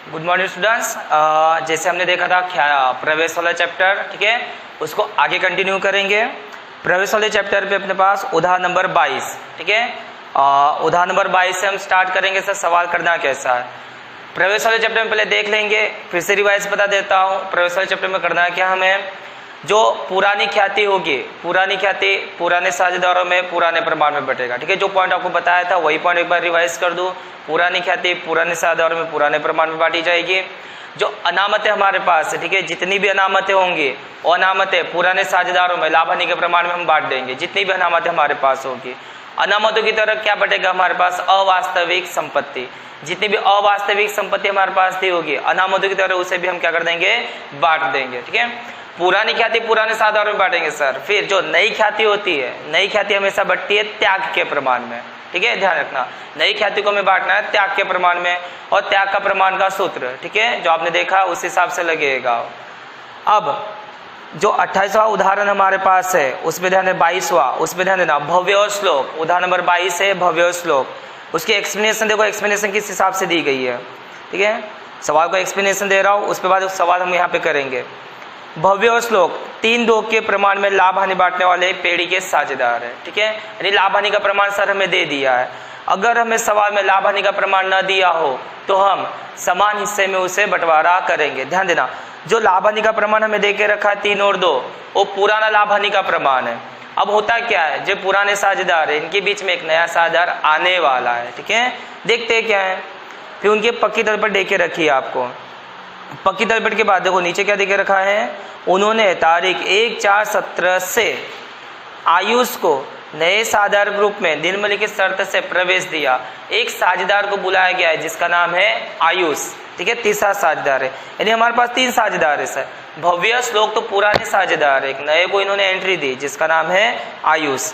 Good morning students. जैसे हमने देखा था प्रवेश वाला चैप्टर, ठीक है, उसको आगे कंटिन्यू करेंगे। प्रवेश वाले चैप्टर पे अपने पास उदाहरण नंबर 22, ठीक है, उदाहरण नंबर 22 से हम स्टार्ट करेंगे। सर सवाल करना कैसा है, प्रवेश वाले चैप्टर में पहले देख लेंगे, फिर से रिवाइज बता देता हूँ। प्रवेश वाले चैप्टर में करना है क्या, हमें जो पुरानी ख्याति होगी, पुरानी ख्याति पुराने साझेदारों में पुराने प्रमाण में बटेगा, ठीक है। जो पॉइंट आपको बताया था वही पॉइंट एक बार रिवाइज कर दूं। पुरानी ख्याति पुराने साझेदारों में पुराने प्रमाण में बांटी जाएगी। जो अनामतें हमारे पास है, ठीक है, जितनी भी अनामतें होंगी और अनामतें पुराने साझेदारों में लाभ हानि के प्रमाण में हम बांट देंगे। जितनी भी अनामतें हमारे पास होगी, अनामतों की तरफ क्या बटेगा हमारे पास, अवास्तविक संपत्ति। जितनी भी अवास्तविक संपत्ति हमारे पास थी होगी, अनामतों की तरह उसे भी हम क्या कर देंगे, बांट देंगे, ठीक है। पुरानी ख्याति पुराने साधारण में बांटेंगे सर। फिर जो नई ख्याति होती है, नई ख्याति हमेशा बढ़ती है त्याग के प्रमाण में, ठीक है, ध्यान रखना। नई ख्याति को हमें बांटना है त्याग के प्रमाण में, और त्याग का प्रमाण का सूत्र, ठीक है, जो आपने देखा उस हिसाब से लगेगा। अब जो 28वां उदाहरण हमारे पास है उसमें ध्यान देना, 22वां उसमें ध्यान देना, भव्य और श्लोक। उदाहरण नंबर 22 है भव्य और श्लोक। उसकी एक्सप्लेनेशन देखो, एक्सप्लेनेशन किस हिसाब से दी गई है, ठीक है। सवाल को एक्सप्लेनेशन दे रहा हूँ, उसके बाद सवाल हम यहाँ पे करेंगे। भव्य और श्लोक 3-2 के प्रमाण में लाभ हानि बांटने वाले पेड़ी के साझेदार है, ठीक है। यानी लाभ हानि का प्रमाण सर हमें दे दिया है। अगर हमें सवाल में लाभ हानि का प्रमाण न दिया हो तो हम समान हिस्से में उसे बंटवारा करेंगे। ध्यान देना, जो लाभ हानि का प्रमाण हमें दे के रखा है 3 और 2, वो पुराना लाभ हानि का प्रमाण है। अब होता क्या है, जो पुराने साझेदार है इनके बीच में एक नया साझेदार आने वाला है, ठीक है। देखते हैं क्या है, फिर उनकी पक्की तौर पर दे के रखी है आपको। पक्की तलपट के बाद देखो नीचे क्या देके रखा है, उन्होंने तारीख 1/4/17 से आयुष को नए साझेदार ग्रुप में निम्नलिखित शर्त से प्रवेश दिया। एक साझेदार को बुलाया गया है जिसका नाम है आयुष, ठीक है, तीसरा साझेदार है। यानी हमारे पास 3 साझेदार है सर। भव्य श्लोक तो पुराने साझेदार है, एक नए को इन्होंने एंट्री दी जिसका नाम है आयुष।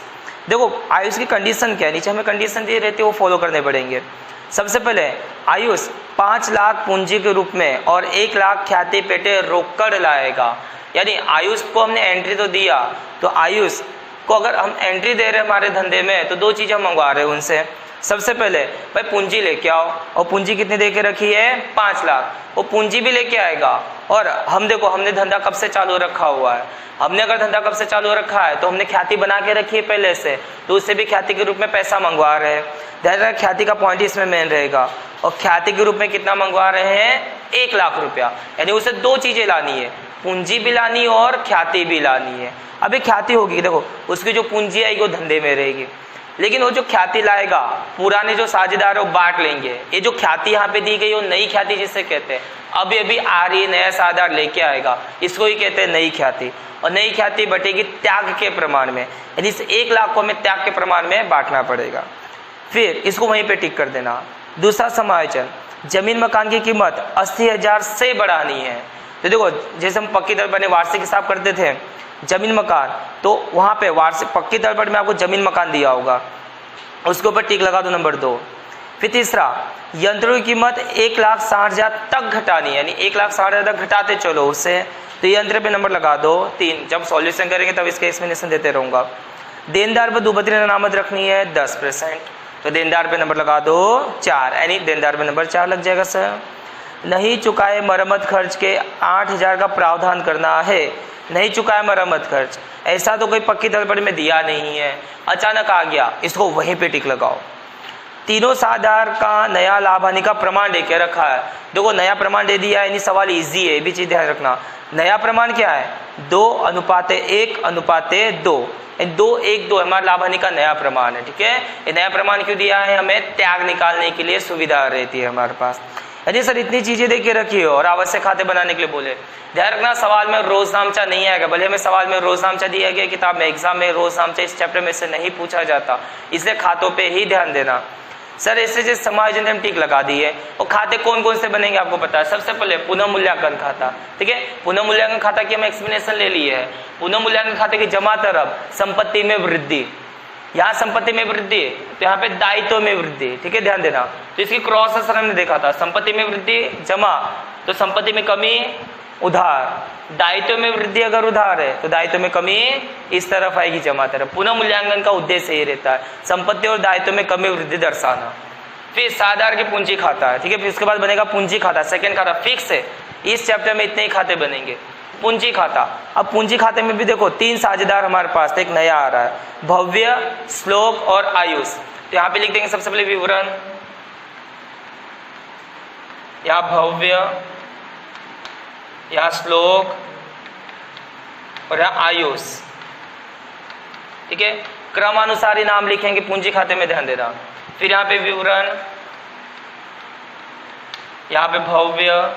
देखो आयुष की कंडीशन क्या है, नीचे हमें कंडीशन दी रहती है, वो फॉलो करने पड़ेंगे। सबसे पहले आयुष 5 लाख पूंजी के रूप में और 1 लाख ख्याति पेटे रोकड़ लाएगा। यानी आयुष को हमने एंट्री तो दिया, तो आयुष को अगर हम एंट्री दे रहे हैं हमारे धंधे में, तो 2 चीज़ें हम मंगवा रहे हैं उनसे। सबसे पहले भाई पूंजी लेके आओ, और पूंजी कितनी दे के रखी है, 5 लाख। वो पूंजी भी लेके आएगा। और हम देखो, हमने धंधा कब से चालू रखा हुआ है, हमने अगर धंधा कब से चालू रखा है तो हमने ख्याति बना के रखी है पहले से, तो उससे भी ख्याति के रूप में पैसा मंगवा रहे हैं। ध्यान रखना, ख्याति का पॉइंट इसमें मेन रहेगा। और ख्याति के रूप में कितना मंगवा रहे हैं, 1 लाख रुपया। यानी उसे 2 चीजें लानी है, पूंजी भी लानी और ख्याति भी लानी है। अभी ख्याति होगी, देखो उसकी जो पूंजी आएगी वो धंधे में रहेगी, लेकिन वो जो ख्याति लाएगा पुराने जो साझेदार है वो बांट लेंगे। ये जो ख्याति यहाँ पे दी गई वो नई ख्याति जिसे कहते हैं, अभी अभी आ रही नया साझेदार लेके आएगा, इसको ही कहते हैं नई ख्याति। और नई ख्याति बटेगी त्याग के प्रमाण में, यानी इस 1 लाख को हमें त्याग के प्रमाण में बांटना पड़ेगा। फिर इसको वहीं पे टिक कर देना। दूसरा समायोजन, जमीन मकान की कीमत 80,000 से बढ़ानी है। तो देखो जैसे हम पक्की दर पर वार्षिक हिसाब करते थे जमीन मकान, तो वहाँ पे वार्षिक पक्की दर पर में आपको जमीन मकान दिया होगा, उसके ऊपर टिक लगा दो नंबर 2। फिर तीसरा, यंत्रों की कीमत 1,60,000 तक घटानी है, यानी 1,60,000 तक घटाते चलो उससे, तो यंत्र पे नंबर लगा दो 3। जब सॉल्यूशन करेंगे तब इसके एक्सप्लेनेशन देते रहूँगा। देनदार पर दुबतरी अनामत रखनी है 10%, तो देनदार पे नंबर लगा दो 4, यानी देनदार पे नंबर 4 लग जाएगा सर। नहीं चुकाए मरम्मत खर्च के 8,000 का प्रावधान करना है। नहीं चुकाए मरम्मत खर्च, ऐसा तो कोई पक्की तलपट में दिया नहीं है, अचानक आ गया, इसको वहीं पे टिक लगाओ। तीनों साझेदार का नया लाभ हानि का प्रमाण दे के रखा है। देखो नया प्रमाण दे दिया है, यानी सवाल इजी है, ये भी चीज ध्यान रखना। नया प्रमाण क्या है, 2:1:2, 2:1:2 हमारा लाभ हानि का नया प्रमाण है, ठीक है। ये नया प्रमाण क्यों दिया है, हमें त्याग निकालने के लिए सुविधा रहती है हमारे पास। यानी सर इतनी चीजें दे के रखी हो और आवश्यक खाते बनाने के लिए बोले। ध्यान रखना, सवाल में रोज नामचा नहीं आएगा, भले हमें सवाल में रोज नामचा दिया गया किताब में, एग्जाम में रोज नामचा इस चैप्टर में से नहीं पूछा जाता, इसलिए खातों पे ही ध्यान देना। सर ऐसे जैसे समायोजन हम टिक लगा दिए, और खाते कौन कौन से बनेंगे आपको पता है। सबसे पहले पुनः मूल्यांकन खाता, ठीक है, पुनः मूल्यांकन खाता की हम एक्सप्लेनेशन ले लिए है। पुनः मूल्यांकन खाते की जमा तरफ संपत्ति में वृद्धि, यहाँ संपत्ति में वृद्धि तो यहाँ पे दायित्व में वृद्धि, ठीक है, ध्यान देना। तो इसकी क्रॉस असर हमने देखा था, संपत्ति में वृद्धि जमा, तो संपत्ति में कमी उधार, दायित्व में वृद्धि अगर उधार है तो दायित्व में कमी इस तरफ आएगी जमा तरफ। पुनः मूल्यांकन का उद्देश्य ये रहता है, संपत्ति और दायित्व में कमी वृद्धि दर्शाना। फिर साधारण की पूंजी खाता है, ठीक है। फिर उसके बाद बनेगा पूंजी खाता, सेकंड खाता फिक्स है। इस चैप्टर में इतने ही खाते बनेंगे। पूंजी खाता, अब पूंजी खाते में भी देखो 3 साझेदार हमारे पास, एक नया आ रहा है, भव्य, श्लोक और आयुष। तो यहाँ पे लिख देंगे सबसे पहले विवरण, यहाँ भव्य, यहाँ श्लोक और यहाँ आयुष, ठीक है। क्रमानुसार ही नाम लिखेंगे पूंजी खाते में, ध्यान देना। फिर यहाँ पे विवरण, यहाँ पे भव्य,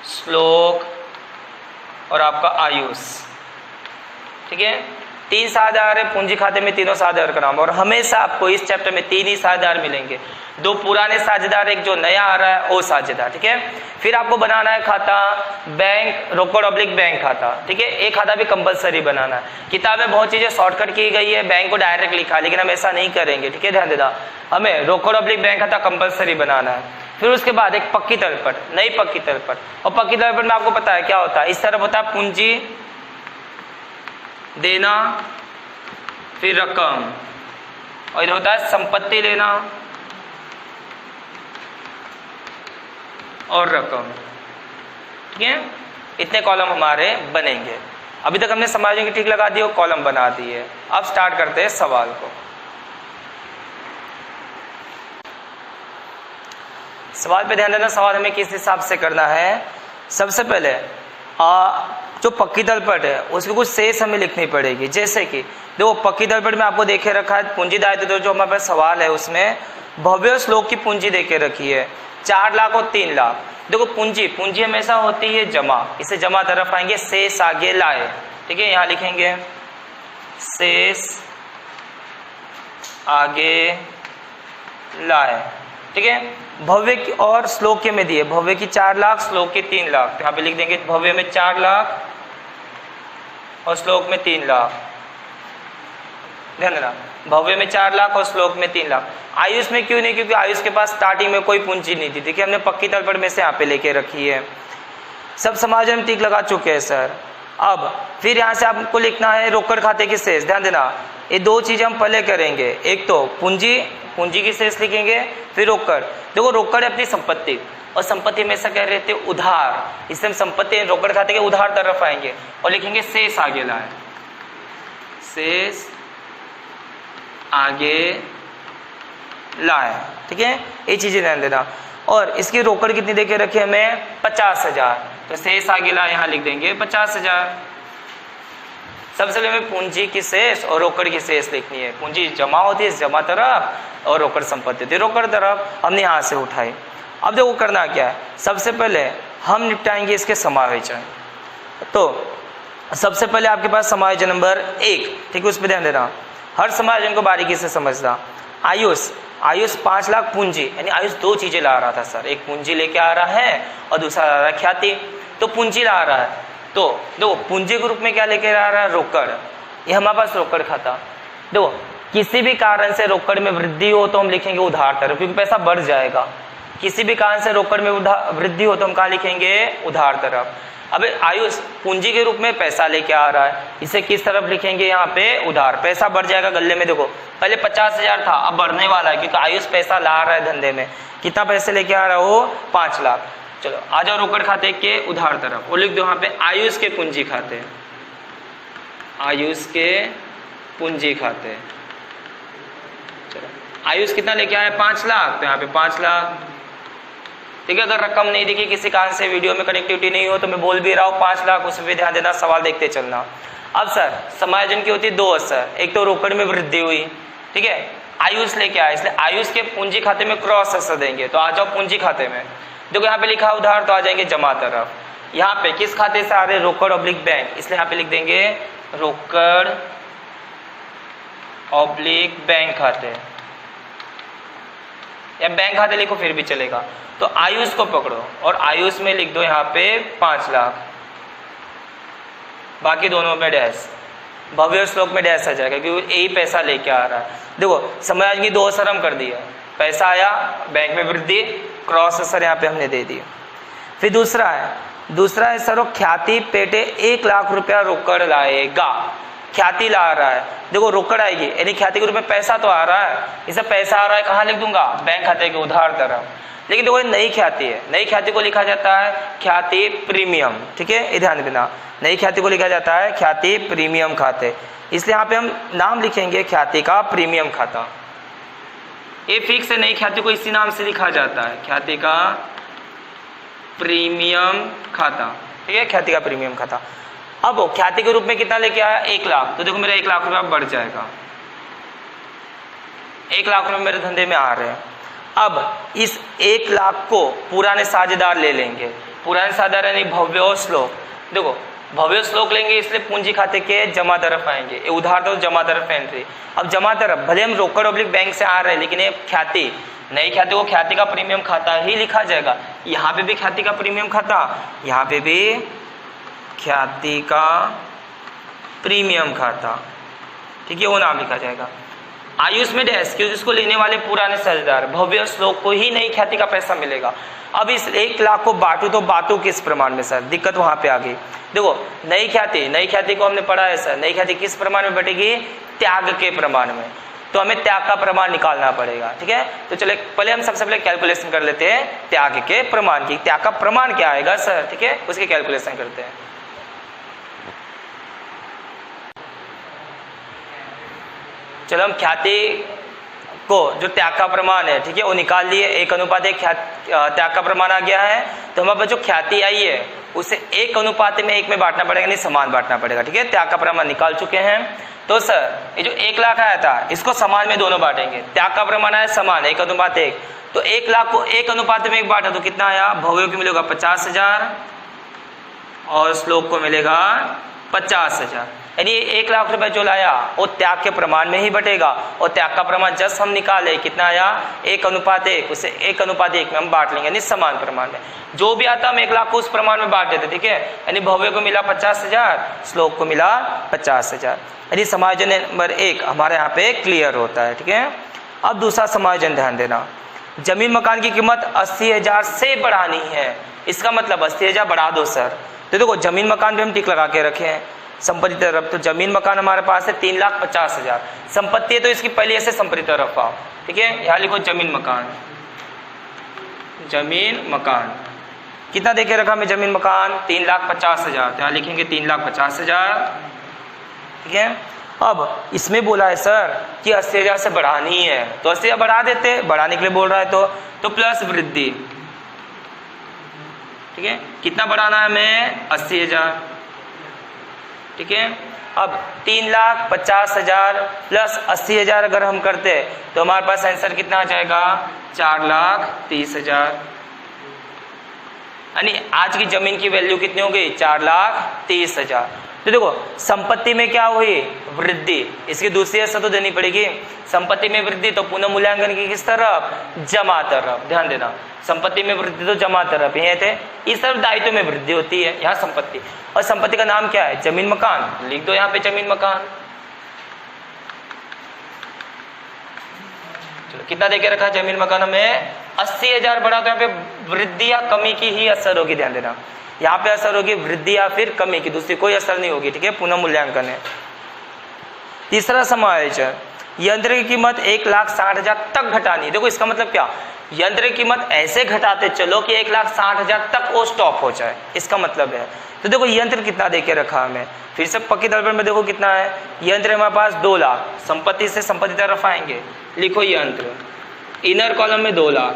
श्लोक और आपका आयुष, ठीक है। 3 साझेदार है पूंजी खाते में, तीनों साझेदार का नाम। और हमेशा आपको इस चैप्टर में 3 ही साझेदार मिलेंगे, 2 पुराने साझेदार, एक जो नया आ रहा है वो साझेदार, ठीक है। फिर आपको बनाना है खाता बैंक, रोकड़ ऑब्लिक बैंक खाता, ठीक है। एक खाता भी कंपलसरी बनाना है। किताब में बहुत चीजें शॉर्टकट की गई है, बैंक को डायरेक्ट लिखा, लेकिन हम ऐसा नहीं करेंगे, ठीक है। ध्यान देना, हमें रोकड़ ऑब्लिक बैंक खाता कंपलसरी बनाना है। फिर उसके बाद एक पक्की तलपट, नई पक्की तलपट। और पक्की तलपट में आपको पता है क्या होता है, इस तरफ होता है पूंजी देना, फिर रकम, और इधर होता है संपत्ति लेना और रकम, ठीक है। इतने कॉलम हमारे बनेंगे। अभी तक हमने समायोजन की ठीक लगा दी और कॉलम बना दिए। अब स्टार्ट करते हैं सवाल को। सवाल पे ध्यान देना, सवाल हमें किस हिसाब से करना है। सबसे पहले जो पक्की तलपट है उसकी कुछ शेष हमें लिखनी पड़ेगी। जैसे कि देखो पक्की तलपट में आपको देखे रखा है पूंजी दायित्व, तो जो हमारे पास सवाल है उसमें भव्य श्लोक की पूंजी देके रखी है 4 लाख और 3 लाख। देखो पूंजी हमेशा होती है जमा, इसे जमा तरफ आएंगे, शेष आगे लाए, ठीक है। यहाँ लिखेंगे शेष आगे लाए, ठीक है। भव्य और श्लोक के में दिए, भव्य की 4 लाख, श्लोक के 3 लाख। तो यहाँ पे लिख देंगे भव्य में 4 लाख और श्लोक में 3 लाख। ध्यान देना, भव्य में 4 लाख और श्लोक में 3 लाख। आयुष में क्यों नहीं, क्योंकि आयुष के पास स्टार्टिंग में कोई पूंजी नहीं थी, देखिए हमने पक्की तलपट में से यहाँ पे लेके रखी है। सब समायोजन में टिक लगा चुके हैं सर। अब फिर यहाँ से आपको लिखना है रोकड़ खाते की शेष। ध्यान देना, ये 2 चीजें हम पहले करेंगे, एक तो पूंजी की शेष लिखेंगे, फिर रोकड़। देखो रोकड़ है अपनी संपत्ति, और संपत्ति में ऐसा कह रहे थे उधार, इससे हम संपत्ति रोकड़ खाते के उधार तरफ आएंगे और लिखेंगे शेष आगे लाए, शेष आगे लाए, ठीक है। ये चीजें ध्यान देना। और इसकी रोकड़ कितनी देके रखी हमें 50,000, तो शेष आगे लाए यहाँ लिख देंगे 50,000। सबसे पहले हमें पूंजी की शेष और रोकड़ की शेष लिखनी है। पूंजी जमा होती है जमा तरफ, और रोकड़ संपत्ति होती है रोकड़ तरफ। हमने यहाँ से उठाई। अब देखो करना क्या है, सबसे पहले हम निपटाएंगे इसके समायोजन। तो सबसे पहले आपके पास समायोजन नंबर 1, ठीक है, उस पर ध्यान देना, हर समायोजन को बारीकी से समझना। आयुष 5 लाख पूंजी, यानी आयुष 2 चीजें ला रहा था सर, एक पूंजी लेके आ रहा है और दूसरा ला रहा है ख्याति। तो पूंजी ला रहा है, तो देखो पूंजी के रूप में क्या लेके आ रहा है रोकड़, ये हमारे पास रोकड़ खाता। देखो किसी भी कारण से रोकड़ में वृद्धि हो तो हम लिखेंगे उधार तरफ, क्योंकि पैसा बढ़ जाएगा। किसी भी कारण से रोकड़ में वृद्धि हो तो हम कहाँ लिखेंगे उधार तरफ। अब आयुष पूंजी के रूप में पैसा लेके आ रहा है, इसे किस तरफ लिखेंगे यहाँ पे उधार। पैसा बढ़ जाएगा गले में, देखो पहले 50,000 था, अब बढ़ने वाला है क्योंकि आयुष पैसा ला रहा है धंधे में। कितना पैसे लेके आ रहा है वो 5 लाख। चलो आ जाओ रोकड़ खाते के उधार तरफ, वो लिख दो यहाँ पे आयुष के पूंजी खाते, आयुष के पूंजी खाते। चलो आयुष कितना लेके आया 5 लाख, तो यहाँ पे 5 लाख, ठीक है। अगर रकम नहीं दिखी किसी कारण से, वीडियो में कनेक्टिविटी नहीं हो, तो मैं बोल भी रहा हूँ 5 लाख, उस पर ध्यान देना, सवाल देखते चलना। अब सर समायोजन की होती है 2 असर, एक तो रोकड़ में वृद्धि हुई, ठीक है, आयुष लेके आया, इसलिए आयुष के पूंजी खाते में क्रॉस असर देंगे। तो आ जाओ पूंजी खाते में, देखो यहाँ पे लिखा उधार, तो आ जाएंगे जमा तरफ। यहाँ पे किस खाते से आ रहे, रोकड़ ऑब्लिक बैंक, इसलिए यहाँ पे लिख देंगे रोकड़ ऑब्लिक बैंक खाते, या बैंक खाते लिखो फिर भी चलेगा। तो आयुष को पकड़ो और आयुष में लिख दो यहाँ पे 5 लाख, बाकी दोनों में डैश, भव्य श्लोक में डैश आ जाएगा क्योंकि यही पैसा लेके आ रहा है। देखो समायोजन की 2 असर हम कर दिया, पैसा आया, बैंक में वृद्धि, क्रॉस असर यहाँ पे हमने दे दिया। फिर दूसरा है सर ख्याति पेटे 1 लाख रुपया रोकड़ लाएगा। ख्याति ला रहा है, देखो रोकड़ आएगी यानी ख्याति के रूप में पैसा तो आ रहा है, इसे पैसा आ रहा है कहाँ लिख दूंगा, बैंक खाते के उधार तरफ। लेकिन देखो ये नई ख्याति है, नई ख्याति को लिखा जाता है ख्याति प्रीमियम, ठीक है, ये ध्यान देना, नई ख्याति को लिखा जाता है ख्याति प्रीमियम खाते, इसलिए यहाँ पे हम नाम लिखेंगे ख्याति का प्रीमियम खाता। ये फिक्स है, नई ख्याति को इसी नाम से लिखा जाता है ख्याति का प्रीमियम खाता, ठीक है, ख्याति का प्रीमियम खाता। अब वो ख्याति के रूप में कितना लेके आया, 1 लाख, तो देखो मेरा 1 लाख रुपया बढ़ जाएगा, 1 लाख रुपये मेरे धंधे में आ रहे हैं। अब इस 1 लाख को पुराने साझेदार ले लेंगे, पुराने साझेदार यानी भव्य श्लोक, देखो भव्य श्लोक लेंगे इसलिए पूंजी खाते के जमा तरफ आएंगे, ये उधार तो जमा तरफ एंट्री। अब जमा तरफ भले हम रोकड़ ऑब्लिक बैंक से आ रहे हैं, लेकिन ये ख्याति, नई ख्याति को ख्याति का प्रीमियम खाता ही लिखा जाएगा। यहाँ पे भी ख्याति का प्रीमियम खाता, यहाँ पे भी ख्याति का प्रीमियम खाता, ठीक है, वो नाम लिखा जाएगा। आयुष में डैश, क्योंकि इसको लेने वाले पुराने साझेदार भव्य श्लोक को ही नई ख्याति का पैसा मिलेगा। अब इस 1 लाख को बांटू तो बांटू किस प्रमाण में सर, दिक्कत वहां पे आ गई। देखो नई ख्याति को हमने पढ़ा है सर, नई ख्याति किस प्रमाण में बटेगी, त्याग के प्रमाण में, तो हमें त्याग का प्रमाण निकालना पड़ेगा, ठीक है। तो चले पहले हम सबसे पहले कैलकुलेशन कर लेते हैं त्याग के प्रमाण की, त्याग का प्रमाण क्या आएगा सर, ठीक है, उसकी कैलकुलेशन करते हैं। चलो हम ख्याति को जो त्याग का प्रमाण है, ठीक है, वो निकाल लिए, 1:1 त्याग का प्रमाण आ गया है। तो हमारे पास जो ख्याति आई है उसे 1:1 में बांटना पड़ेगा, नहीं समान बांटना पड़ेगा, ठीक है, त्याग का प्रमाण निकाल चुके हैं। तो सर ये जो 1 लाख आया था इसको समान में दोनों बांटेंगे, त्याग का प्रमाण आया समान 1:1, तो 1 लाख को 1:1 बांटा तो कितना आया, भव्य को मिलेगा 50,000 और श्लोक को मिलेगा 50,000, यानी 1 लाख रुपए जो लाया वो त्याग के प्रमाण में ही बटेगा। और त्याग का प्रमाण जस्ट हम निकाले कितना आया, 1:1, उसे 1:1 में हम बांट लेंगे, यानी समान प्रमाण में जो भी आता हम 1 लाख को उस प्रमाण में बांट देते, ठीक है, यानी भव्य को मिला 50,000, श्लोक को मिला 50,000, यानी समायोजन नंबर 1 हमारे यहाँ पे क्लियर होता है, ठीक है। अब दूसरा समायोजन ध्यान देना, जमीन मकान की कीमत 80,000 से बढ़ानी है, इसका मतलब 80,000 बढ़ा दो सर। तो देखो जमीन मकान पे हम टिक लगा के रखे हैं, संपत्ति तरफ, तो जमीन मकान हमारे पास है 3,50,000, संपत्ति है तो इसकी पहले ऐसे संपत्ति तरफ आओ, ठीक है, यहाँ लिखो जमीन मकान, जमीन मकान कितना देके रखा मैं, जमीन मकान 3,50,000, तो यहाँ लिखेंगे 3,50,000, ठीक है। अब इसमें बोला है सर कि 80,000 से बढ़ानी है, तो 80,000 बढ़ा देते, बढ़ाने के लिए बोल रहा है तो प्लस वृद्धि, ठीक है, कितना बढ़ाना है हमें, 80,000, ठीक है। अब 3,50,000 प्लस 80,000 अगर हम करते तो हमारे पास आंसर कितना आ जाएगा, 4,30,000, यानी आज की जमीन की वैल्यू कितनी हो गई, 4,30,000। तो देखो संपत्ति में क्या हुई, वृद्धि, इसकी दूसरी असर तो देनी पड़ेगी, संपत्ति में वृद्धि तो पुनः मूल्यांकन की किस तरफ, जमा तरफ, ध्यान देना, संपत्ति में वृद्धि तो जमा तरफ ही थे, इस तरफ दायित्व में वृद्धि होती है, यहाँ संपत्ति, और संपत्ति का नाम क्या है, जमीन मकान, लिख दो यहाँ पे जमीन मकान। चलो कितना देके रखा है जमीन मकान हमें, 80,000 बढ़ा, तो यहाँ पे वृद्धि या कमी की ही असर होगी, ध्यान देना, यहाँ पे असर होगी वृद्धि या फिर कमी की, दूसरी कोई असर नहीं होगी, ठीक है, पुनः मूल्यांकन है। तीसरा समायोजन, यंत्र की कीमत 1,60,000 तक घटानी, देखो इसका मतलब क्या, यंत्र की कीमत ऐसे घटाते चलो कि 1,60,000 तक वो स्टॉप हो जाए, इसका मतलब है। तो देखो यंत्र कितना देके रखा हमें, फिर से पक्की दर्पण में देखो कितना है, यंत्र हमारे पास 2 लाख, संपत्ति से संपत्ति तरफ आएंगे, लिखो यंत्र, इनर कॉलम में 2 लाख,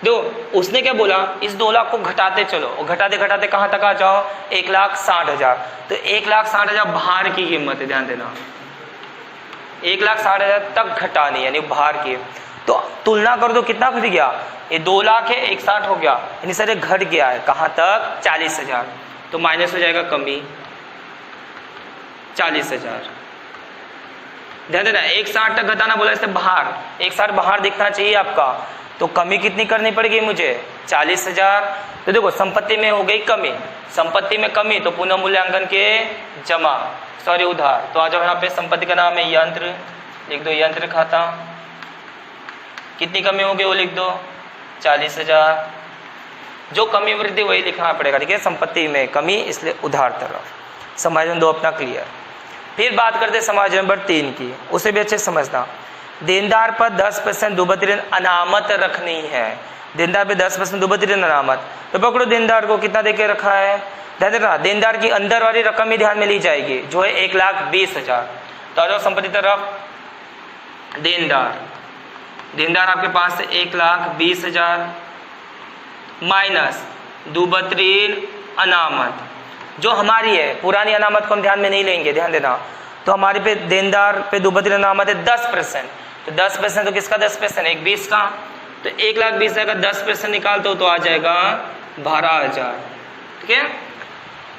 दो उसने क्या बोला, इस 2 लाख को घटाते चलो, और घटाते घटाते कहाँ तक आ जाओ, 1,60,000, तो 1,60,000 बाहर की कीमत है, ध्यान देना, 1,60,000 तक घटानी यानी बाहर की, तो तुलना कर दो कितना घट गया, ये 2 लाख है 1,60 हो गया, यानी सर घट गया है कहाँ तक, 40,000, तो माइनस हो जाएगा कमी 40,000, ध्यान देना 1,60 तक घटाना बोला, इससे बाहर 1,60 बाहर दिखना चाहिए आपका, तो कमी कितनी करनी पड़ेगी मुझे, 40,000। तो देखो संपत्ति में हो गई कमी, संपत्ति में कमी तो पुनः मूल्यांकन के जमा, सॉरी उधार, तो आ जाओ यहाँ पे संपत्ति का नाम है यंत्र, लिख दो यंत्र खाता, कितनी कमी होगी वो लिख दो, 40,000, जो कमी वृद्धि वही लिखना पड़ेगा, ठीक है, संपत्ति में कमी इसलिए उधार तरफ। समायोजन 2 अपना क्लियर। फिर बात करते हैं समायोजन नंबर 3 की, उसे भी अच्छे से समझना। देनदार पर 10% दुबत ऋण अनामत रखनी है। देनदार पे 10% दुबत ऋण अनामत, तो पकड़ो देनदार को कितना देके रखा है, ध्यान देना देनदार की अंदर वाली रकम ही ध्यान में ली जाएगी जो है 1,20,000। तो आ जाओ संपत्ति तरफ। देनदार आपके पास है 1,20,000 माइनस दुबत ऋण अनामत जो हमारी है, पुरानी अनामत को हम ध्यान में नहीं लेंगे, ध्यान देना। तो हमारे पे देनदार पे दुबत ऋण अनामत है 10%, तो 10% तो किसका 10%, 1,20,000 का। तो 1,20,000 का 10% निकालते हो तो आ जाएगा 12,000, ठीक है।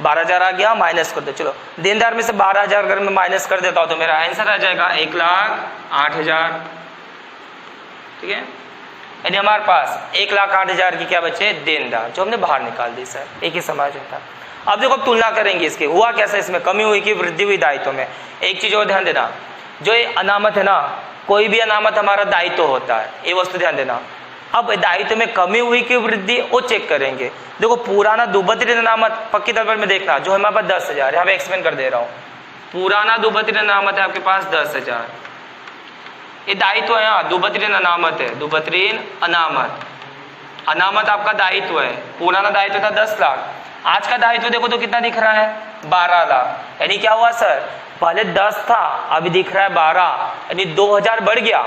12,000 आ गया, माइनस कर दो। चलो देनदार में से 12,000 अगर मैं माइनस कर देता हूं तो मेरा आंसर आ जाएगा 1,08,000, ठीक है। यानी हमारे पास 1,08,000 की क्या बचे, देनदार, जो हमने बाहर निकाल दी सर, एक ही समायोजन था। अब देखो तुलना करेंगे इसके, हुआ कैसा, इसमें कमी हुई कि वृद्धि हुई दायित्व में। एक चीज और ध्यान देना, जो ये अनामत है ना, कोई भी अनामत हमारा दायित्व होता है, ये वस्तु ध्यान देना। अब दायित्व में कमी हुई कि वृद्धि, वो चेक करेंगे। देखो पुराना दुबत ऋण अनामत पक्की तौर पर में देखना, जो हमारे पास 10,000, यहाँ पे एक्सप्लेन कर दे रहा हूँ। पुराना दुबत ऋण अनामत है आपके पास 10,000, ये दायित्व है, दुबत ऋण अनामत है, दुबत ऋण अनामत आपका दायित्व है। पुराना दायित्व था 10 लाख, आज का दायित्व देखो तो कितना दिख रहा है, 12 लाख। यानी क्या हुआ सर, पहले 10 था अभी दिख रहा है 12, यानी 2,000 बढ़ गया।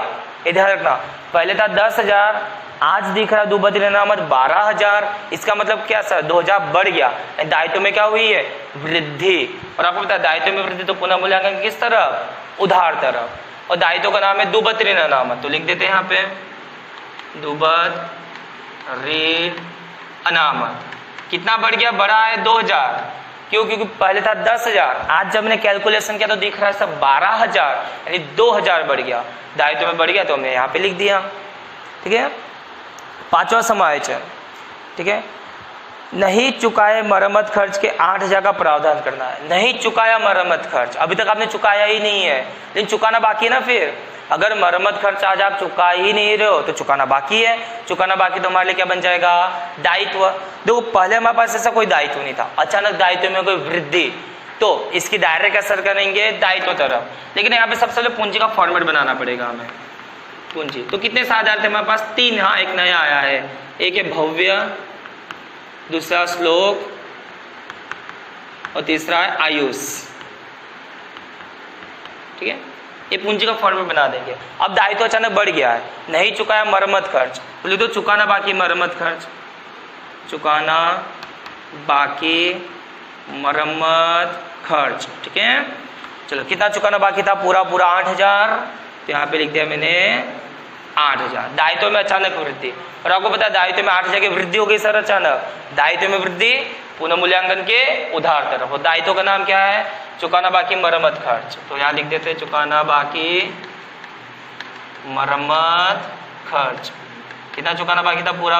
ये ध्यान रखना, पहले था 10,000, आज दिख रहा है दुबत ऋण अनामत 12,000। इसका मतलब क्या सर, 2,000 बढ़ गया, दायित्व में क्या हुई है, वृद्धि। और आपको पता है दायित्व में वृद्धि तो पुनः मूल्यांकन किस तरफ, उधार तरफ, और दायित्व का नाम है दुबत ऋण अनामत, तो लिख देते हैं यहाँ पे दुबत ऋण अनामत। कितना बढ़ गया, बढ़ा है 2,000, क्यों, क्योंकि पहले था 10,000, आज जब मैंने कैलकुलेशन किया तो दिख रहा है सब 12,000, यानी 2,000 बढ़ गया, दायित्व में बढ़ गया, तो हमने यहाँ पे लिख दिया, ठीक है। 5वां समायोजन, ठीक है, नहीं चुकाए मरम्मत खर्च के 8,000 का प्रावधान करना है। नहीं चुकाया मरम्मत खर्च, अभी तक आपने चुकाया ही नहीं है, लेकिन चुकाना बाकी है ना। फिर अगर मरम्मत खर्च आज आप चुका ही नहीं रहे हो तो चुकाना बाकी है, चुकाना बाकी तो हमारे लिए क्या बन जाएगा, दायित्व। देखो पहले हमारे पास ऐसा कोई दायित्व नहीं था, अचानक दायित्व में कोई वृद्धि, तो इसकी दायरे का असर करेंगे दायित्व तरफ। लेकिन यहाँ पे सबसे पहले पूंजी का फॉर्मेट बनाना पड़ेगा हमें। पूंजी तो कितने साधारण थे हमारे पास, 3, हाँ एक नया आया है, एक है भव्य, दूसरा श्लोक, और तीसरा है आयुष, ठीक है। ये पूंजी का फॉर्मेट बना देंगे। अब दायित्व अचानक बढ़ गया है, नहीं चुकाया मरम्मत खर्च, बोले तो चुकाना बाकी मरम्मत खर्च, चुकाना बाकी मरम्मत खर्च, ठीक है। चलो कितना चुकाना बाकी था, पूरा 8,000, तो यहाँ पे लिख दिया मैंने 8,000। दायित्व में अचानक वृद्धि, और आपको पता है दायित्व में 8,000 की वृद्धि हो गई सर अचानक, दायित्व में वृद्धि पुनः मूल्यांकन के उधार तरफ, और दायित्व का नाम क्या है, चुकाना बाकी मरम्मत खर्च, तो यहाँ लिख देते हैं चुकाना बाकी मरम्मत खर्च। कितना चुकाना बाकी था, पूरा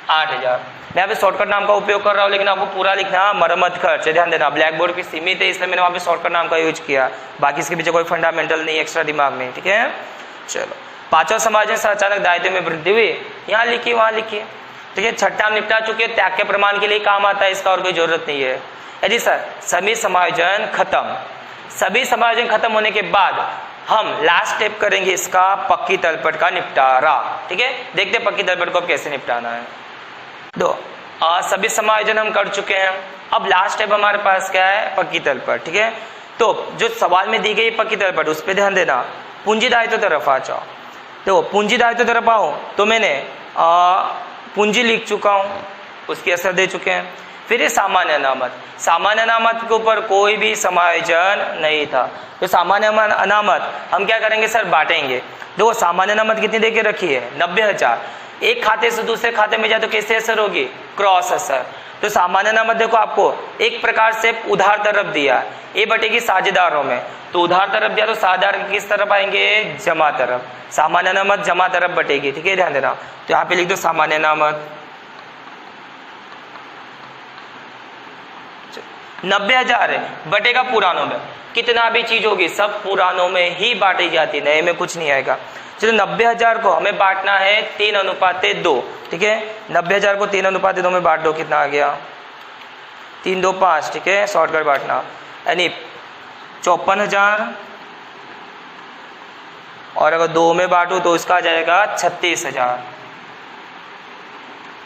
8,000। मैं यहाँ पे शॉर्टकट नाम का उपयोग कर रहा हूँ, लेकिन आपको पूरा लिखना मरम्मत खर्च है, ध्यान देना। ब्लैक बोर्ड की सीमित है, इसलिए मैंने वहाँ पे शॉर्टकट नाम का यूज किया, बाकी इसके पीछे कोई फंडामेंटल नहीं, एक्स्ट्रा दिमाग नहीं, ठीक है। चलो 5वां समायोजन से अचानक दायित्व में वृद्धि हुई, यहाँ लिखिए वहाँ लिखिए, ठीक है। 6ठा हम निपटा चुके, त्याग के प्रमाण के लिए काम आता है, इसका और कोई जरूरत नहीं है। यदि सर सभी समायोजन खत्म, सभी समायोजन खत्म होने के बाद हम लास्ट स्टेप करेंगे इसका पक्की तलपट का निपटारा, ठीक है। देखते हैं पक्की तलपट को अब कैसे निपटाना है। सभी समायोजन हम कर चुके हैं, अब लास्ट स्टेप हमारे पास क्या है, पक्की तलपट, ठीक है। तो जो सवाल में दी गई पक्की तलपट उस पर ध्यान देना। पूंजी दायित्व तरफ आ जाओ, तो पूंजी दायित्व तरफ आओ, तो मैंने पूंजी लिख चुका हूं, उसकी असर दे चुके हैं। फिर ये सामान्य अनामत, सामान्य अनामत के ऊपर कोई भी समायोजन नहीं था, तो सामान्य अनामत हम क्या करेंगे सर, बांटेंगे। देखो सामान्य अनामत कितनी देके रखी है, 90,000। एक खाते से दूसरे खाते में जाए तो कैसे असर होगी, क्रॉस असर। तो सामान्य अनामत देखो आपको एक प्रकार से उधार तरफ दिया, ये बटेगी साझेदारों में, तो उधार तरफ दिया तो साझेदार किस तरफ आएंगे, जमा तरफ। सामान्य अनामत जमा तरफ बटेगी, ठीक है, ध्यान देना। तो यहाँ पे लिख दो सामान्य अनामत। 90,000 है, बटेगा पुरानों में, कितना भी चीज होगी सब पुरानों में ही बांटी जाती, नए में कुछ नहीं आएगा। चलो 90,000 को हमें बांटना है 3:2, ठीक है। 90,000 को 3:2 में बांट दो, कितना आ गया, 3 2 5, ठीक है, शॉर्टकट बांटना, यानी 54,000, और अगर 2 में बांटू तो इसका आ जाएगा 36,000,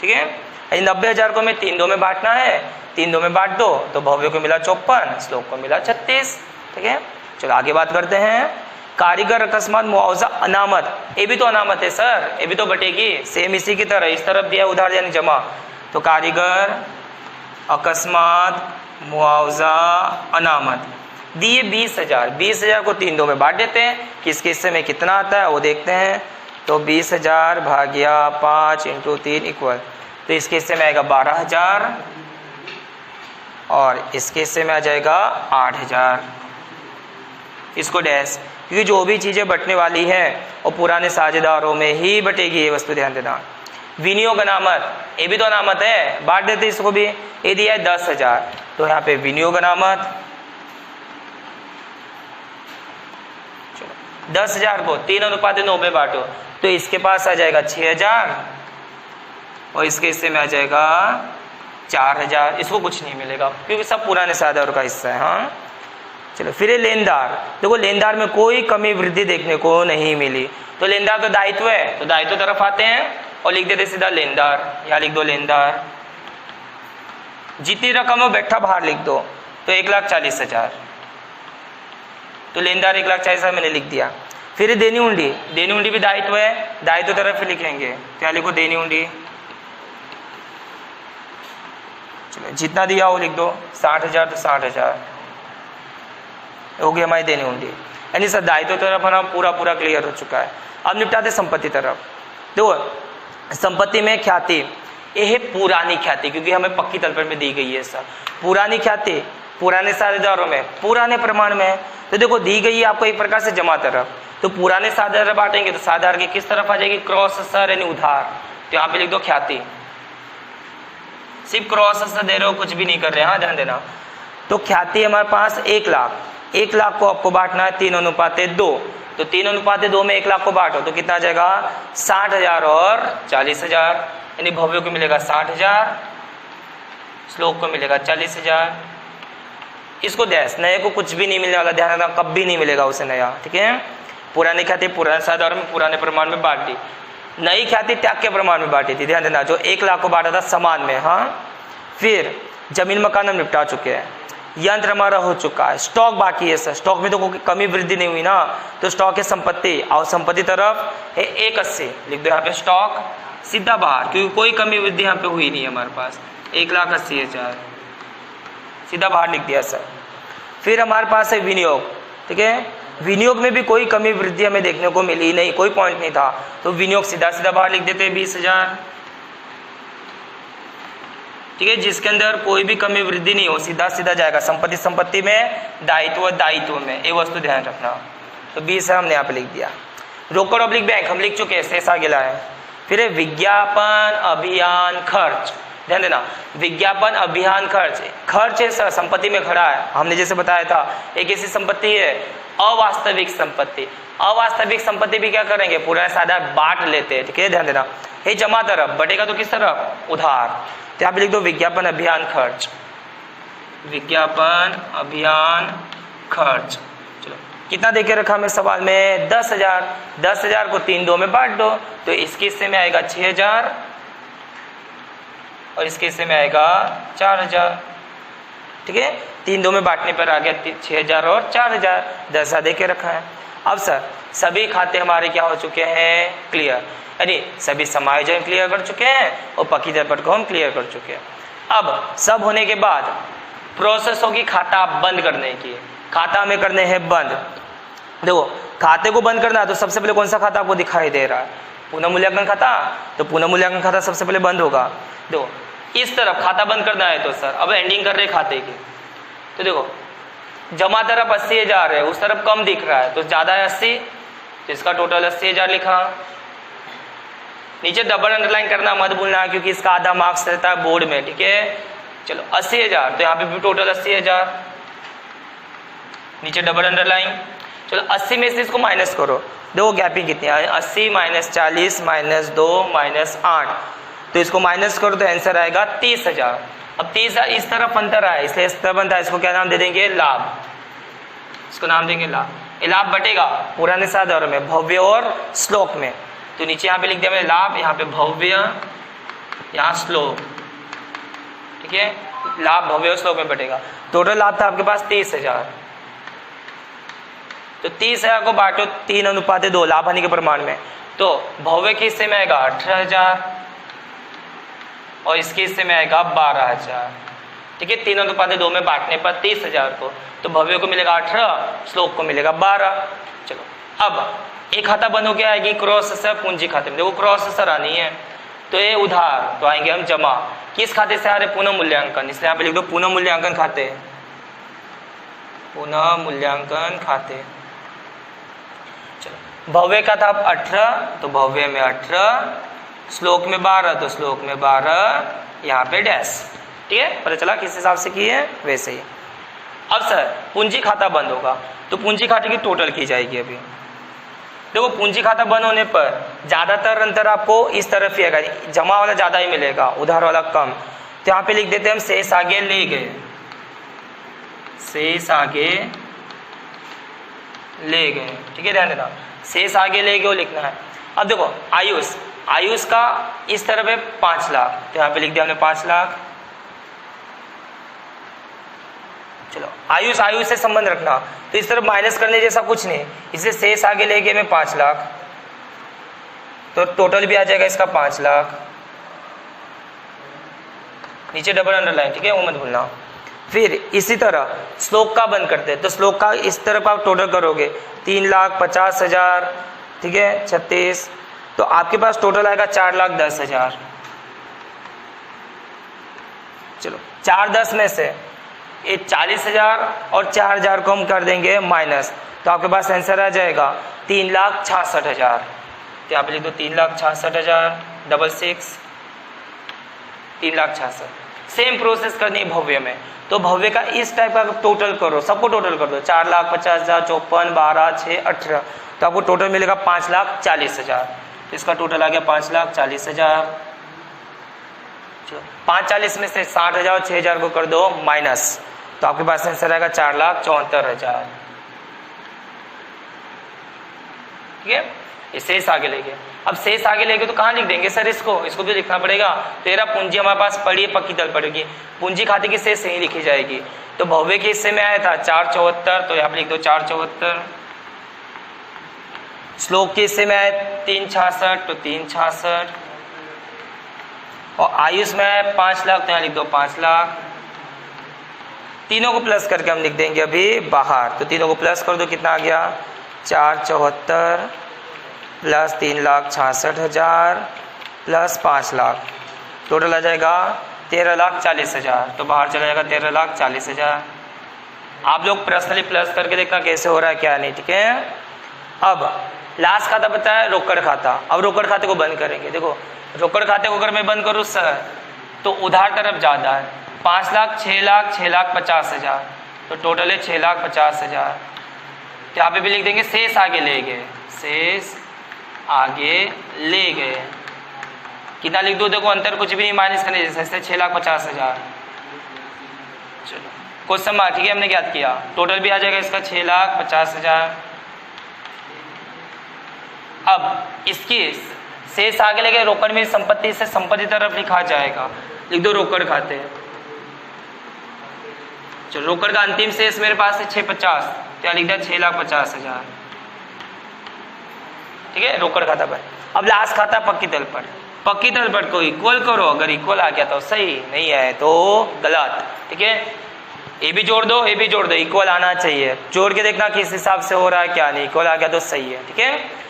ठीक है। यानी 90,000 को मैं 3 2 में बांटना है, 3 2 में बांट दो तो भव्य को मिला 54, श्लोक को मिला 36, ठीक है। चलो आगे बात करते हैं। कारीगर अकस्मात मुआवजा अनामत, ये भी तो अनामत है सर, ये भी तो बटेगी, सेम इसी की तरह, इस तरफ दिया उधार यानी जमा, तो कारीगर अकस्मात मुआवजा अनामत दिए 20,000, 20,000 को 3 2 में बांट देते हैं, किसके हिस्से में कितना आता है वो देखते हैं। तो 20,000 भाग्या 5 × 3 इक्वल, तो इसके हिस्से में आएगा 12,000 और इसके हिस्से में आ जाएगा 8,000, इसको डैश, क्योंकि जो भी चीज़ें बटने वाली है वो पुराने साझेदारों में ही बटेगी, ये वस्तु ध्यान देना। विनियोग अनामत, ये भी तो अनामत है, बांट देते इसको भी, ये दिया है 10,000, तो यहाँ पे विनियोग अनामत 10,000 को 3:9 में बांटो तो इसके पास आ जाएगा 6,000 और इसके हिस्से में आ जाएगा 4,000, इसको कुछ नहीं मिलेगा क्योंकि सब पुराने साझेदारों का हिस्सा है। हाँ चलो, फिर ये लेनदार, देखो लेनदार में कोई कमी वृद्धि देखने को नहीं मिली, तो लेनदार तो दायित्व है, तो दायित्व तरफ आते हैं और लिख देते सीधा लेनदार, या लिख दो लेनदार, जितनी रकम हो बैठा बाहर लिख दो, तो 1,40,000, तो लेनदार 1,40,000 मैंने लिख दिया। फिर देनी उंडी, देनी उंडी भी दायित्व है, दायित्व तरफ लिखेंगे, क्या लिखो देनी उंडी, चलो जितना दिया वो लिख दो, 60,000 तो 60,000 हो गई हमारी देनी उंडी, यानी सर दायित्व तरफ हमारा पूरा क्लियर हो चुका है। अब निपटाते संपत्ति तरफ। देखो संपत्ति में ख्याति, ये है पुरानी ख्याति, क्योंकि हमें पक्की तल पर में दी गई है सर, पुरानी ख्याति पुराने साझेदारों में, पुराने प्रमाण में, तो देखो दी गई है आपको एक प्रकार से जमा तरफ, तो पुराने साझेदार बांटेंगे तो साझेदार की किस तरफ आ जाएगी, क्रॉस सर यानी उधार, तो यहाँ पे लिख दो ख्याति, सिर्फ क्रॉस सर दे रहे हो, कुछ भी नहीं कर रहे हैं, हाँ ध्यान देना। तो ख्याति हमारे पास 1,00,000, 1,00,000 को आपको बांटना है 3:2, तो 3:2 में 1,00,000 को बांटो तो कितना आ जाएगा 60,000 और 40,000, यानी भव्य को मिलेगा 60,000, श्लोक को मिलेगा 40,000, इसको डैश, नए को कुछ भी नहीं मिलने वाला, ध्यान रखना कभी नहीं मिलेगा उसे नया, ठीक है। पुरानी ख्याति पुराने साझेदार में पुराने प्रमाण में बांट दी, नई ख्याति त्याग के प्रमाण में बांटी थी, ध्यान देना, जो 1,00,000 को बांटा था समान में। हाँ फिर जमीन मकान हम निपटा चुके हैं, यंत्र हमारा हो चुका है, स्टॉक बाकी है सर, स्टॉक में तो कोई कमी वृद्धि नहीं हुई ना, तो स्टॉक है संपत्ति, और संपत्ति तरफ है 180, लिख दो यहाँ पे स्टॉक सीधा बाहर, क्योंकि कोई कमी वृद्धि यहाँ पे हुई नहीं है हमारे पास, 1,80,000 सीधा बाहर लिख दिया सर। फिर हमारे पास है विनियोग, ठीक है, विनियोग में भी कोई कमी वृद्धि हमें देखने को मिली नहीं, कोई पॉइंट नहीं था, तो विनियोग सीधा बाहर लिख देते 20,000, ठीक है, जिसके अंदर कोई भी कमी वृद्धि नहीं हो, सीधा जाएगा संपत्ति में, दायित्व में, ये वस्तु ध्यान रखना, तो 20 हमने यहाँ पे लिख दिया। रोकड़ ऑब्लिक बैंक हम लिख चुके हैं, शेष आगे लाए। फिर है विज्ञापन अभियान खर्च, ध्यान देना, विज्ञापन अभियान खर्च है सर, संपत्ति में खड़ा है, हमने जैसे बताया था, एक ऐसी संपत्ति है अवास्तविक संपत्ति, अवास्तविक संपत्ति भी क्या करेंगे, पुराने साझेदार बांट लेते हैं, ठीक है, ध्यान देना। ये जमा तरफ, बटेगा तो किस तरफ, उधार, तो यहाँ पे लिख दो विज्ञापन अभियान खर्च, विज्ञापन अभियान खर्च। चलो कितना देके रखा हमें सवाल में, 10,000, 10,000 को 3:2 में बांट दो तो इसके हिस्से में आएगा 6,000 और इसके हिस्से में आएगा 4,000, ठीक है, 3:2 में बांटने पर आ गया 6,000 और 4,000, 10,000 देके रखा है। अब सर सभी खाते हमारे क्या हो चुके हैं, क्लियर, यानी सभी समायोजन क्लियर कर चुके हैं और पक्की दरपट को हम क्लियर कर चुके हैं। अब सब होने के बाद प्रोसेस होगी खाता बंद करने की, खाता हमें करने हैं बंद। देखो खाते को बंद करना है तो सबसे पहले कौन सा खाता आपको दिखाई दे रहा है, पुनः मूल्यांकन खाता, तो पुनः मूल्यांकन खाता सबसे पहले बंद होगा। देखो इस तरफ खाता बंद करना है तो सर अब एंडिंग कर रहे खाते की, तो देखो जमा तरफ 80,000 है, उस तरफ कम दिख रहा है तो ज्यादा है 80, तो इसका टोटल 80,000 लिखा। नीचे डबल अंडरलाइन करना मत भूलना क्योंकि इसका आधा मार्क्स रहता है बोर्ड में, ठीक है। चलो 80,000, तो यहाँ पे भी टोटल 80,000, नीचे डबल अंडरलाइन। चलो 80 में से इसको माइनस करो, देखो गैपिंग कितनी है, 80 - 40 - 2 - 8, तो इसको माइनस करो तो आंसर आएगा 30,000। अब 30 इस तरफ अंतर आया, इसलिए इस तरफ बनता है, इसको क्या नाम दे देंगे, लाभ। इसको नाम देंगे लाभ। ये लाभ बटेगा पुराने साधार में भव्य और श्लोक में। तो नीचे यहाँ पे लिख दिया मैंने लाभ, यहाँ पे भव्य, यहाँ श्लोक, ठीक है। लाभ भव्य और श्लोक में बटेगा। टोटल लाभ था आपके पास 30,000। तो 30,000 को बांटो 3:2 लाभ हानि के प्रमाण में। तो भव्य के हिस्से में आएगा 18,000 और इसके हिस्से में आएगा 12,000, ठीक है। 3:2 में बांटने पर 30,000 को, तो भव्य को मिलेगा 18, श्लोक को मिलेगा 12। चलो अब एक खाता बंद होकर आएगी क्रॉस असर पूंजी खाते में। देखो क्रॉस असर आनी है, तो ये उधार, तो आएंगे हम जमा। किस खाते से आ रहे, पुनः मूल्यांकन, इसलिए यहाँ पे लिख दो पुनः मूल्यांकन खाते, पुनः मूल्यांकन खाते। चलो भव्य का था 18, तो भव्य में 18, श्लोक में 12, तो श्लोक में 12, यहाँ पे डैश, ठीक है। पता चला किस हिसाब से की है, वैसे ही। अब सर पूंजी खाता बंद होगा, तो पूंजी खाते की टोटल की जाएगी। अभी देखो पूंजी खाता बंद होने पर ज्यादातर अंतर आपको इस तरफ ही आएगा, जमा वाला ज्यादा ही मिलेगा, उधार वाला कम। तो यहाँ पे लिख देते हैं हम शेष आगे ले गए, शेष आगे ले गए, ठीक है। ध्यान देना, शेष आगे ले गए वो लिखना है। अब देखो आयुष, आयुष का इस तरफ है 5 लाख, तो यहाँ पे लिख दिया हमने 5 लाख। चलो आयुष, आयुष से संबंध रखना, तो इस तरफ माइनस करने जैसा कुछ नहीं, इसलिए शेष आगे ले गए मैं 5 लाख, तो टोटल भी आ जाएगा इसका 5 लाख। नीचे डबल अंडरलाइन, ठीक है, वो मत भूलना। फिर इसी तरह श्लोक का बंद करते हैं, तो श्लोक का इस तरफ आप टोटल करोगे 3,50,000, ठीक है, 36, तो आपके पास टोटल आएगा 4,10,000। चलो 4,10 में से ये 40,000 और 4,000 को हम कर देंगे माइनस, तो आपके पास आंसर आ जाएगा 3,66,000। तो यहाँ पे लिख दो 3,66,000, 66, 3,66,000। सेम प्रोसेस करनी है भव्य में, तो भव्य का इस टाइप का टोटल करो, सबको टोटल कर दो, 4,50,000, 54, 12, 6, 18, तो आपको टोटल मिलेगा 5,40,000। तो इसका टोटल आ गया 5,40,000। 5,40,000 में से 60,000 और 6,000 को कर दो माइनस, तो आपके पास आंसर आएगा 4,74,000, ठीक है। ये शेष आगे लेंगे। अब शेष आगे लेंगे तो कहाँ लिख देंगे सर, इसको भी लिखना पड़ेगा। तेरा पूंजी हमारे पास पड़ी है, पक्की तल पड़ेगी, पूंजी खाते की शेष सही लिखी जाएगी। तो भव्य के हिस्से में आया था 4,74, तो यहाँ पे लिख दो 4,74। श्लोक के हिस्से में आया 3,66, तो 3,66, और आयुष में आया 5 लाख, तो यहाँ लिख दो 5 लाख। तीनों को प्लस करके हम लिख देंगे अभी बाहर, तो तीनों को प्लस कर दो, कितना आ गया 4,74 प्लस 3,66,000 प्लस 5 लाख, टोटल आ जाएगा 13,40,000। तो बाहर चला जाएगा 13,40,000। आप लोग पर्सनली प्लस करके देखना कैसे हो रहा है क्या नहीं, ठीक है। अब लास्ट खाता बताया रोकड़ खाता। अब रोकड़ खाते को बंद करेंगे। देखो रोकड़ खाते को अगर मैं बंद करूँ सर, तो उधार तरफ ज़्यादा है, 5 लाख, 6 लाख, 6,50,000, तो टोटल है 6,50,000। तो यहाँ पे भी लिख देंगे शेष आगे ले गए, शेष आगे ले गए, कितना लिख दो, देखो अंतर कुछ भी नहीं, माइनस करने जैसा, इससे 6,50,000। चलो क्वेश्चन मार्क, ठीक है, हमने याद किया। टोटल भी आ जाएगा इसका 6,50,000। अब इसकी शेष आगे लेके रोकड़ में संपत्ति से संपत्ति तरफ लिखा जाएगा, लिख दो रोकड़ खाते। चलो रोकड़ का अंतिम शेष मेरे पास है 650, क्या लिख दिया 6,50,000, ठीक है, रोकड़ खाता पर। अब लास्ट खाता पक्की तल पर, पक्की तल पर को इक्वल करो, अगर इक्वल आ गया तो सही, नहीं आए तो गलत, ठीक है। ए भी जोड़ दो, ए भी जोड़ दो, इक्वल आना चाहिए, जोड़ के देखना किस हिसाब से हो रहा है क्या नहीं, इक्वल आ गया तो सही है, ठीक है।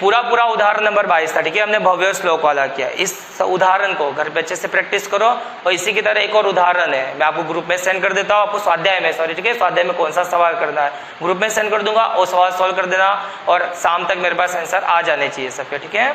पूरा उदाहरण नंबर 22 था, ठीक है, हमने भव्य श्लोक वाला किया। इस उदाहरण को घर पे अच्छे से प्रैक्टिस करो, और इसी की तरह एक और उदाहरण है, मैं आपको ग्रुप में सेंड कर देता हूँ, आपको स्वाध्याय में, सॉरी, ठीक है, स्वाध्याय में कौन सा सवाल करना है ग्रुप में सेंड कर दूंगा, और सवाल सॉल्व कर देना, और शाम तक मेरे पास आंसर आ जाने चाहिए सबके, ठीक है।